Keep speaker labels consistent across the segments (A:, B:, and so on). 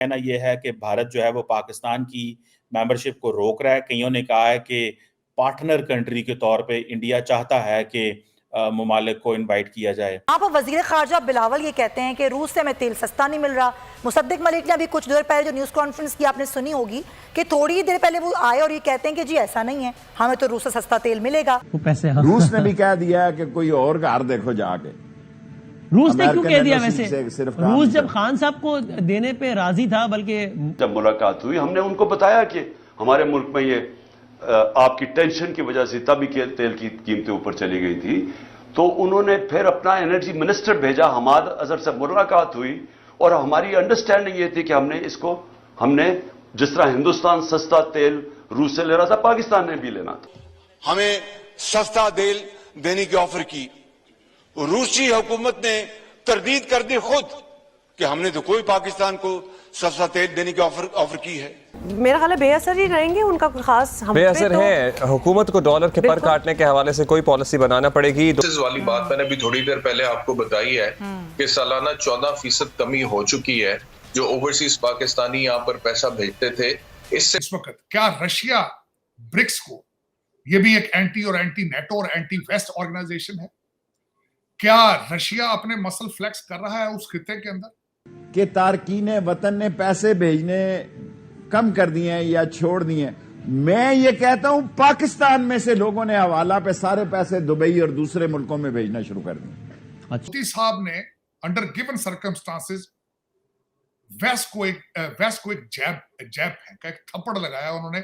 A: कहना यह है कि भारत जो है वो पाकिस्तान की मेंबरशिप को रोक रहा है। कईयों ने कहा है कि पार्टनर कंट्री के तौर पे इंडिया चाहता है कि मुमालिक को इनवाइट किया जाए।
B: आप वजीर खारजा बिलावल ये कहते हैं कि रूस से हमें तेल सस्ता नहीं मिल रहा। मुसद्दिक मलिक ने अभी कुछ देर पहले जो न्यूज़ कॉन्फ्रेंस की आपने सुनी होगी कि थोड़ी देर पहले वो आए और ये कहते हैं कि जी ऐसा नहीं है, हमें तो रूस से सस्ता तेल मिलेगा।
C: वो पैसे
D: रूस ने भी कह दिया है कि कोई और घर देखो जाके।
C: रूस ने क्यों कह दिया? वैसे रूस जब खान साहब को देने पे राजी था, बल्कि
E: जब मुलाकात हुई हमने उनको बताया कि हमारे मुल्क में ये आपकी टेंशन की वजह से तभी तेल की कीमतें ऊपर चली गई थी, तो उन्होंने फिर अपना एनर्जी मिनिस्टर भेजा, हमाद अजहर से मुलाकात हुई और हमारी अंडरस्टैंडिंग ये थी कि हमने जिस तरह हिंदुस्तान सस्ता तेल रूस से ले रहा था, पाकिस्तान ने भी लेना था।
F: हमें सस्ता तेल देने की ऑफर की, रूसी हुकूमत ने तरदीद कर दी खुद कि हमने तो कोई पाकिस्तान को सस्ता तेल देने की ऑफर की है।
G: मेरा ख्याल है बेअसर ही रहेंगे, उनका खास हम
H: बेअसर
G: तो
H: है। हुकूमत को डॉलर के पर काटने के हवाले से कोई पॉलिसी बनाना पड़ेगी।
I: इस वाली बात मैंने भी थोड़ी देर पहले आपको बताई है कि सालाना 14% कमी हो चुकी है जो ओवरसीज पाकिस्तानी यहाँ पर पैसा भेजते थे। इससे
J: इस वक्त क्या रशिया ब्रिक्स को, ये भी एक एंटी और एंटी नेटो और एंटी वेस्ट ऑर्गेनाइजेशन है, क्या रशिया अपने मसल फ्लेक्स कर रहा है उस खिते के अंदर
D: कि तारकीन वतन ने पैसे भेजने कम कर दिए हैं या छोड़ दिए हैं? मैं ये कहता हूं पाकिस्तान में से लोगों ने हवाला पे सारे पैसे दुबई और दूसरे मुल्कों में भेजना शुरू कर दिए।
J: मोदी साहब ने अंडर गिवन सर्कमस्टांसेस वेस्ट को एक जैब का एक थप्पड़ लगाया उन्होंने,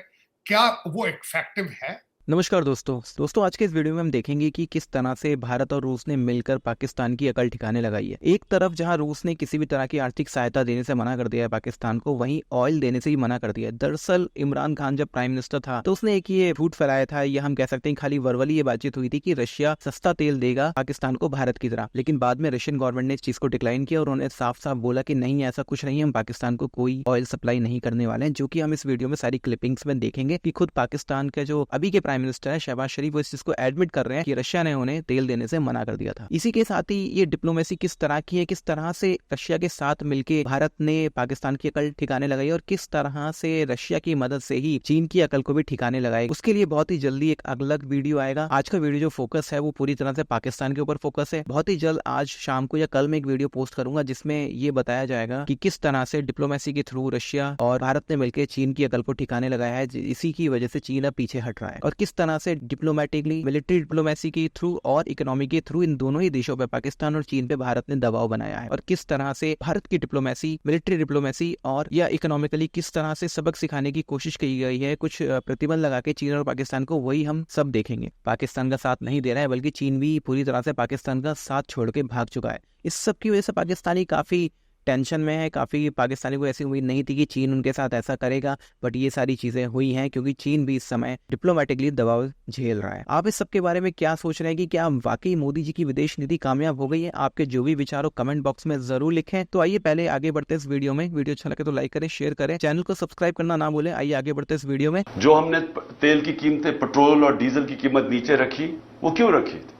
J: क्या वो इफेक्टिव है?
K: नमस्कार दोस्तों आज के इस वीडियो में हम देखेंगे कि किस तरह से भारत और रूस ने मिलकर पाकिस्तान की अकल ठिकाने लगाई है। एक तरफ जहां रूस ने किसी भी तरह की आर्थिक सहायता देने से मना कर दिया है पाकिस्तान को, वहीं ऑयल देने से भी मना कर दिया है। दरअसल इमरान खान जब प्राइम मिनिस्टर था तो उसने एक ये झूठ फैलाया था, या हम कह सकते हैं खाली वर्बली ये बातचीत हुई थी कि रशिया सस्ता तेल देगा पाकिस्तान को भारत की तरह। लेकिन बाद में रशियन गवर्नमेंट ने इस चीज को डिक्लाइन किया और उन्होंने साफ साफ बोला कि नहीं, ऐसा कुछ नहीं है, हम पाकिस्तान को कोई ऑयल सप्लाई नहीं करने वाले हैं। जो कि हम इस वीडियो में सारी क्लिपिंग्स में देखेंगे कि खुद पाकिस्तान के जो अभी के प्राइम मिनिस्टर है शहबाज शरीफ, वो इस चीज को एडमिट कर रहे हैं कि रशिया ने उन्हें तेल देने से मना कर दिया था। इसी के साथ ही ये डिप्लोमेसी किस तरह की है, किस तरह से रशिया के साथ मिलकर भारत ने पाकिस्तान की अकल ठिकाने लगाई और किस तरह से रशिया की मदद से ही चीन की अकल को भी ठिकाने लगाई, उसके लिए बहुत ही जल्दी एक अलग वीडियो आएगा। आज का वीडियो जो फोकस है वो पूरी तरह से पाकिस्तान के ऊपर फोकस है। बहुत ही जल्द आज शाम को या कल में एक वीडियो पोस्ट करूंगा जिसमें ये बताया जाएगा कि किस तरह से डिप्लोमेसी के थ्रू रशिया और भारत ने मिलकर चीन की अकल को ठिकाने लगाया है, इसी की वजह से चीन अब पीछे हट रहा है, और किस तरह से डिप्लोमेटिकली, मिलिट्री डिप्लोमेसी के थ्रू और इकोनॉमी के थ्रू इन दोनों ही देशों पे, पाकिस्तान और चीन पे भारत ने दबाव बनाया है, और किस तरह से भारत की डिप्लोमेसी, मिलिट्री डिप्लोमेसी और या इकोनॉमिकली किस तरह से सबक सिखाने की कोशिश की गई है कुछ प्रतिबंध लगा के चीन और पाकिस्तान को, वही हम सब देखेंगे। पाकिस्तान का साथ नहीं दे रहा है, बल्कि चीन भी पूरी तरह से पाकिस्तान का साथ छोड़ के भाग चुका है। इस सब की वजह से पाकिस्तानी काफी टेंशन में है। काफी पाकिस्तानी को ऐसी उम्मीद नहीं थी कि चीन उनके साथ ऐसा करेगा, बट ये सारी चीजें हुई हैं क्योंकि चीन भी इस समय डिप्लोमेटिकली दबाव झेल रहा है। आप इस सब के बारे में क्या सोच रहे हैं कि क्या वाकई मोदी जी की विदेश नीति कामयाब हो गई है? आपके जो भी विचार हो कमेंट बॉक्स में जरूर लिखें। तो आइए पहले आगे बढ़ते इस वीडियो में। वीडियो अच्छा लगे तो लाइक करें, शेयर करें, चैनल को सब्सक्राइब करना ना भूलें। आइए आगे बढ़ते इस वीडियो में।
E: जो हमने तेल की कीमतें, पेट्रोल और डीजल की कीमत नीचे रखी, वो क्यों रखी थी?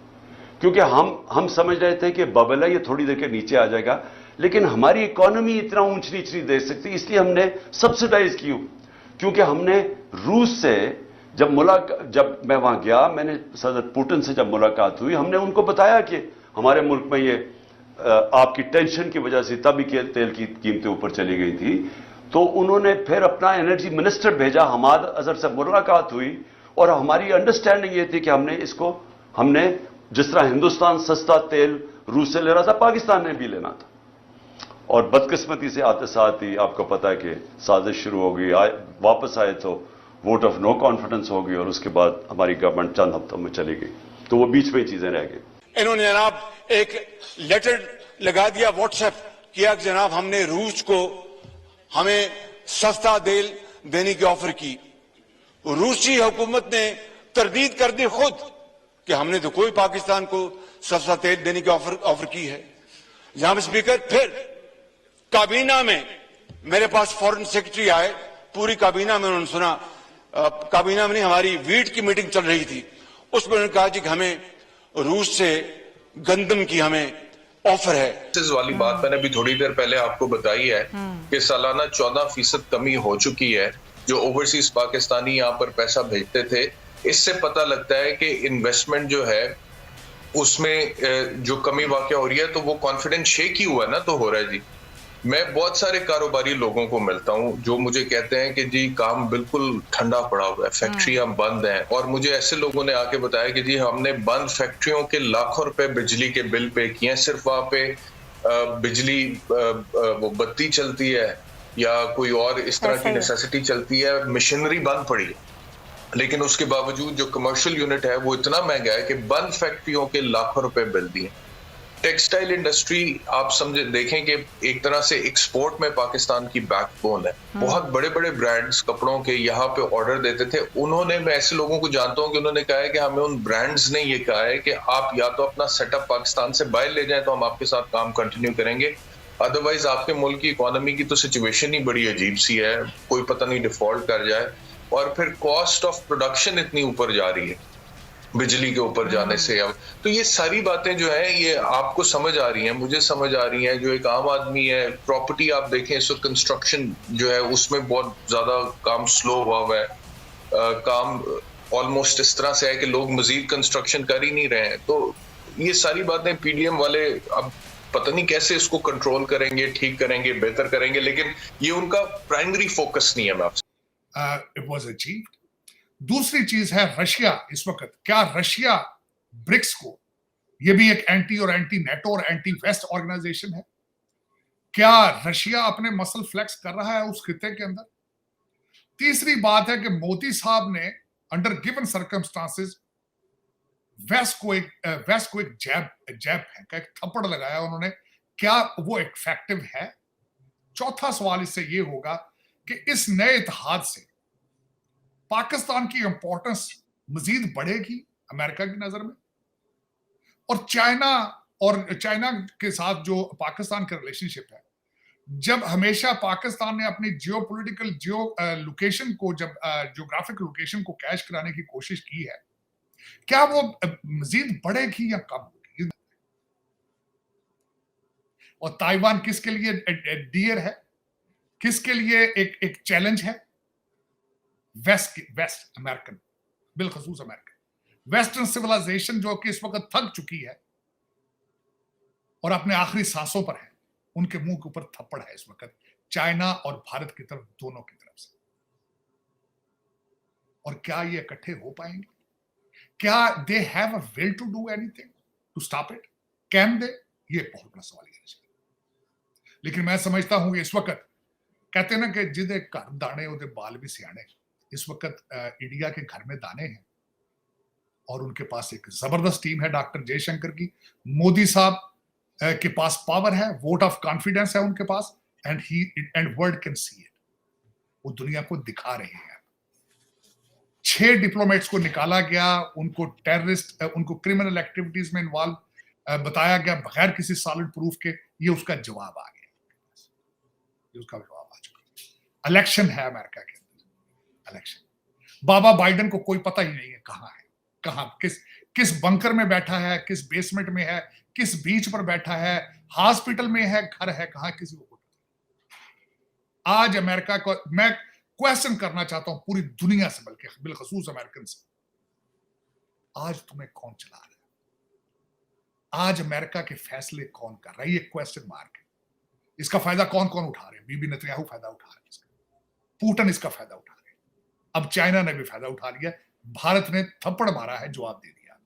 E: क्योंकि हम समझ रहे थे कि बबल है, ये थोड़ी देर के नीचे आ जाएगा, लेकिन हमारी इकोनॉमी इतना ऊंच नीच नहीं दे सकती, इसलिए हमने सब्सिडाइज की। क्योंकि हमने रूस से जब मैं वहां गया, मैंने सदर पुतिन से जब मुलाकात हुई, हमने उनको बताया कि हमारे मुल्क में ये आपकी टेंशन की वजह से तभी तेल की कीमतें ऊपर चली गई थी, तो उन्होंने फिर अपना एनर्जी मिनिस्टर भेजा, हमाद अजहर से मुलाकात हुई और हमारी अंडरस्टैंडिंग ये थी कि हमने जिस तरह हिंदुस्तान सस्ता तेल रूस से ले रहा था, पाकिस्तान ने भी लेना था। और बदकिस्मती से आते साथ ही आपको पता है कि साजिश शुरू हो गई, वापस आए तो वोट ऑफ नो कॉन्फिडेंस हो गई और उसके बाद हमारी गवर्नमेंट चंद हफ्तों में चली गई, तो वो बीच में ही चीजें रह गई।
F: इन्होंने जनाब एक लेटर लगा दिया, व्हाट्सएप किया कि जनाब हमने रूस को हमें सस्ता तेल देने की ऑफर की, रूसी हुकूमत ने तरदीद कर दी खुद कि हमने तो कोई पाकिस्तान को सस्ता तेल देने की ऑफर की है। जनाब स्पीकर, फिर काबीना में मेरे पास फॉरेन सेक्रेटरी आए, पूरी काबीना में उन्होंने सुना, काबीना में नहीं, हमारी वीट की मीटिंग चल रही थी, उसमें उन्होंने कहा कि हमें रूस से गंदम की हमें ऑफर है।
I: इस वाली बात मैंने भी थोड़ी देर पहले आपको बताई है कि सालाना 14% कमी हो चुकी है जो ओवरसीज पाकिस्तानी यहाँ पर पैसा भेजते थे। इससे पता लगता है कि इन्वेस्टमेंट जो है उसमें जो कमी वाक़या हो रही है तो वो कॉन्फिडेंस शेक ही हुआ है ना, तो हो रहा है जी। मैं बहुत सारे कारोबारी लोगों को मिलता हूं जो मुझे कहते हैं कि जी काम बिल्कुल ठंडा पड़ा हुआ है, फैक्ट्रियां बंद हैं, और मुझे ऐसे लोगों ने आके बताया कि जी हमने बंद फैक्ट्रियों के लाखों रुपए बिजली के बिल पे किए हैं, सिर्फ वहां पे बिजली वो बत्ती चलती है या कोई और इस तरह की नेसेसिटी चलती है, मशीनरी बंद पड़ी है, लेकिन उसके बावजूद जो कमर्शियल यूनिट है वो इतना महंगा है कि बंद फैक्ट्रियों के लाखों रुपए बिल दिए। टेक्सटाइल इंडस्ट्री आप समझे देखें कि एक तरह से एक्सपोर्ट में पाकिस्तान की बैकबोन है। बहुत बड़े बड़े ब्रांड्स कपड़ों के यहाँ पे ऑर्डर देते थे। उन्होंने, मैं ऐसे लोगों को जानता हूँ कि उन्होंने कहा है कि हमें उन ब्रांड्स ने ये कहा है कि आप या तो अपना सेटअप पाकिस्तान से बाहर ले जाएं तो हम आपके साथ काम कंटिन्यू करेंगे, अदरवाइज आपके मुल्क की इकोनॉमी की तो सिचुएशन ही बड़ी अजीब सी है, कोई पता नहीं डिफॉल्ट कर जाए, और फिर कॉस्ट ऑफ प्रोडक्शन इतनी ऊपर जा रही है बिजली के ऊपर जाने से। अब तो ये सारी बातें जो है ये आपको समझ आ रही हैं, मुझे समझ आ रही हैं। जो एक आम आदमी है, प्रॉपर्टी आप देखें इस वक्त कंस्ट्रक्शन जो है उसमें बहुत ज्यादा काम स्लो हुआ है, काम ऑलमोस्ट इस तरह से है कि लोग मजीद कंस्ट्रक्शन कर ही नहीं रहे हैं। तो ये सारी बातें पीडीएम वाले अब पता नहीं कैसे इसको कंट्रोल करेंगे, ठीक करेंगे, बेहतर करेंगे, लेकिन ये उनका प्राइमरी फोकस नहीं है। मैं आपसे
J: इट वाज अचीव्ड। दूसरी चीज है रशिया। इस वक्त क्या रशिया ब्रिक्स को, ये भी एक एंटी और एंटी नेटो और एंटी वेस्ट ऑर्गेनाइजेशन है, क्या रशिया अपने मसल फ्लेक्स कर रहा है उस खिते के अंदर? तीसरी बात है कि मोदी साहब ने अंडर गिवन सर्कमस्टांसेस वेस्ट को एक जैब फेंका, एक थप्पड़ लगाया उन्होंने, क्या वो इफेक्टिव है? चौथा सवाल इससे ये होगा कि इस नए इत्तेहाद से पाकिस्तान की इंपॉर्टेंस मजीद बढ़ेगी अमेरिका की नजर में, और चाइना के साथ जो पाकिस्तान का रिलेशनशिप है, जब हमेशा पाकिस्तान ने अपनी जियोपॉलिटिकल लोकेशन को, जब जियोग्राफिक लोकेशन को कैश कराने की कोशिश की है, क्या वो मजीद बढ़ेगी या कम होगी? और ताइवान किसके लिए डियर है, किसके लिए एक चैलेंज है? वेस्ट अमेरिकन, बिलखसूस अमेरिकन वेस्टर्न सिविलाइजेशन जो कि इस वक्त थक चुकी है और अपने आखिरी सांसों पर है, उनके मुंह के ऊपर थप्पड़ है इस वक्त चाइना और भारत की तरफ, दोनों की तरफ से। और क्या ये इकट्ठे हो पाएंगे? क्या they have a will to do anything to stop it? Can they? ये बहुत बड़ा सवाल है। लेकिन मैं समझता हूं कि इस वक्त कहते हैं ना कि जिदे घर दाने उदे बाल भी सियाने। इस वक्त इंडिया के घर में दाने हैं और उनके पास एक जबरदस्त टीम है डॉक्टर जयशंकर की। मोदी साहब के पास पावर है, वोट ऑफ कॉन्फिडेंस है उनके पास, and world can see it. वो दुनिया को दिखा रहे हैं। 6 डिप्लोमेट्स को निकाला गया, उनको टेररिस्ट, उनको क्रिमिनल एक्टिविटीज में इन्वॉल्व बताया गया बगैर किसी सॉलिड प्रूफ के। ये उसका जवाब आ गया, ये उसका जवाब आ चुका। इलेक्शन है अमेरिका के अंदर, इलेक्शन। बाबा बाइडेन को कोई पता ही नहीं है कहाँ है, कहाँ किस बंकर में बैठा है, किस बेसमेंट में है, किस बीच पर बैठा है, हॉस्पिटल में है, घर है, कहाँ, किसी को। आज अमेरिका को मैं क्वेश्चन करना चाहता हूं पूरी दुनिया से, बल्कि बिलखसूस अमेरिकन से, आज तुम्हें कौन चला रहा है? आज अमेरिका के फैसले कौन कर रहा है? ये क्वेश्चन मार्क है। इसका फायदा कौन कौन उठा रहे हैं? बीबी नेतन्याहू फायदा उठा रहे हैं इसका, पुतिन इसका फायदा उठा रहे हैं, अब चाइना ने भी फायदा उठा लिया। भारत ने थप्पड़ मारा है, जवाब दे दिया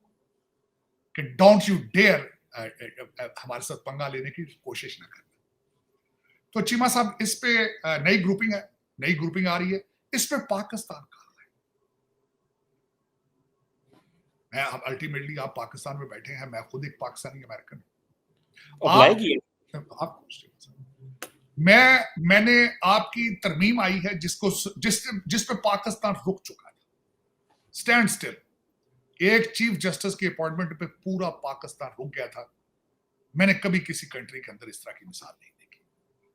J: कि डोंट यू डेयर हमारे साथ पंगा लेने की कोशिश ना करना। तो चीमा साहब, इस पे नई ग्रुपिंग है, नई ग्रुपिंग आ रही है, इस पे पाकिस्तान कहां है? मैं अल्टीमेटली आप पाकिस्तान में बैठे हैं, मैं खुद एक पाकिस्तानी अमेरिकन हूं। मैंने आपकी तरमीम आई है जिस पे पाकिस्तान रुक चुका था, स्टैंड स्टिल। एक चीफ जस्टिस की अपॉइंटमेंट पे पूरा पाकिस्तान रुक गया था। मैंने कभी किसी कंट्री के अंदर इस तरह की मिसाल नहीं देखी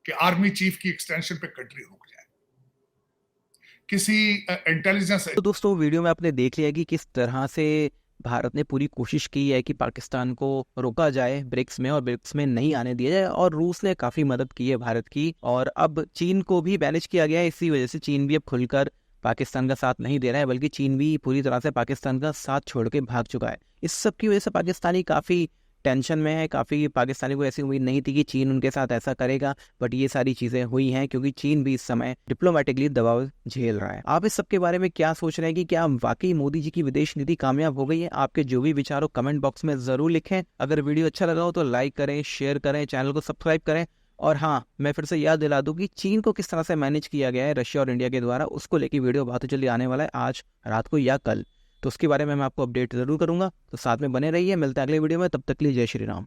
J: कि आर्मी चीफ की एक्सटेंशन पे कंट्री रुक जाए। किसी इंटेलिजेंस।
K: तो दोस्तों वीडियो में आपने देख लिया कि किस तरह से भारत ने पूरी कोशिश की है कि पाकिस्तान को रोका जाए ब्रिक्स में और ब्रिक्स में नहीं आने दिया जाए, और रूस ने काफ़ी मदद की है भारत की। और अब चीन को भी मैनेज किया गया है, इसी वजह से चीन भी अब खुलकर पाकिस्तान का साथ नहीं दे रहा है, बल्कि चीन भी पूरी तरह से पाकिस्तान का साथ छोड़ के भाग चुका है। इस सब की वजह से पाकिस्तानी काफ़ी टेंशन में है, काफ़ी पाकिस्तानी को ऐसी उम्मीद नहीं थी कि चीन उनके साथ ऐसा करेगा, बट ये सारी चीज़ें हुई हैं क्योंकि चीन भी इस समय डिप्लोमेटिकली दबाव झेल रहा है। आप इस सब के बारे में क्या सोच रहे हैं कि क्या वाकई मोदी जी की विदेश नीति कामयाब हो गई है? आपके जो भी विचार हो कमेंट बॉक्स में ज़रूर लिखें। अगर वीडियो अच्छा लगा हो तो लाइक करें, शेयर करें, चैनल को सब्सक्राइब करें। और हाँ, मैं फिर से याद दिला दूं कि चीन को किस तरह से मैनेज किया गया है रशिया और इंडिया के द्वारा, उसको लेकर वीडियो बहुत जल्दी आने वाला है, आज रात को या कल। तो उसके बारे में मैं आपको अपडेट जरूर करूंगा, तो साथ में बने रहिए। मिलते हैं अगले वीडियो में, तब तक के लिए जय श्री राम।